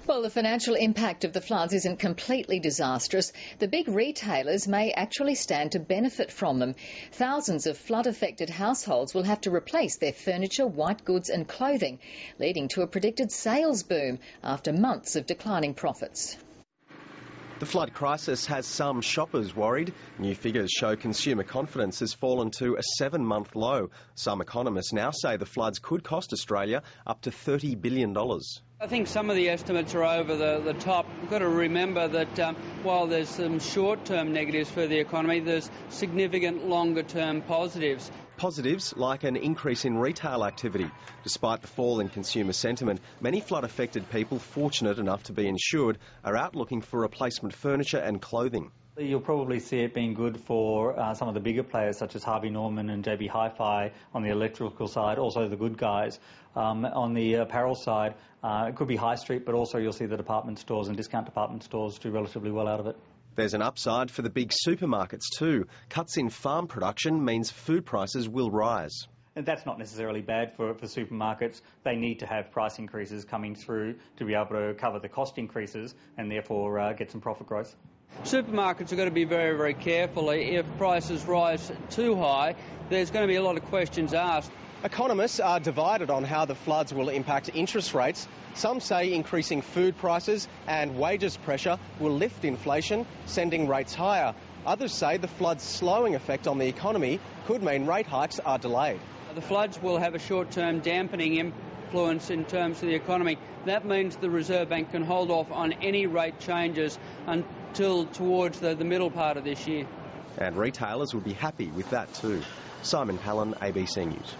Well, the financial impact of the floods isn't completely disastrous. The big retailers may actually stand to benefit from them. Thousands of flood-affected households will have to replace their furniture, white goods and clothing, leading to a predicted sales boom after months of declining profits. The flood crisis has some shoppers worried. New figures show consumer confidence has fallen to a 7-month low. Some economists now say the floods could cost Australia up to $30 billion. I think some of the estimates are over the top. We've got to remember that while there's some short-term negatives for the economy, there's significant longer-term positives. Positives like an increase in retail activity. Despite the fall in consumer sentiment, many flood-affected people fortunate enough to be insured are out looking for replacement furniture and clothing. You'll probably see it being good for some of the bigger players such as Harvey Norman and JB Hi-Fi on the electrical side, also the good guys. On the apparel side, it could be high street, but also you'll see the department stores and discount department stores do relatively well out of it. There's an upside for the big supermarkets too. Cuts in farm production means food prices will rise. And that's not necessarily bad for supermarkets. They need to have price increases coming through to be able to cover the cost increases and therefore get some profit growth. Supermarkets are going to be very, very careful. If prices rise too high, there's going to be a lot of questions asked. Economists are divided on how the floods will impact interest rates. Some say increasing food prices and wages pressure will lift inflation, sending rates higher. Others say the flood's slowing effect on the economy could mean rate hikes are delayed. The floods will have a short-term dampening influence in terms of the economy. That means the Reserve Bank can hold off on any rate changes until towards the middle part of this year. And retailers would be happy with that too. Simon Palin, ABC News.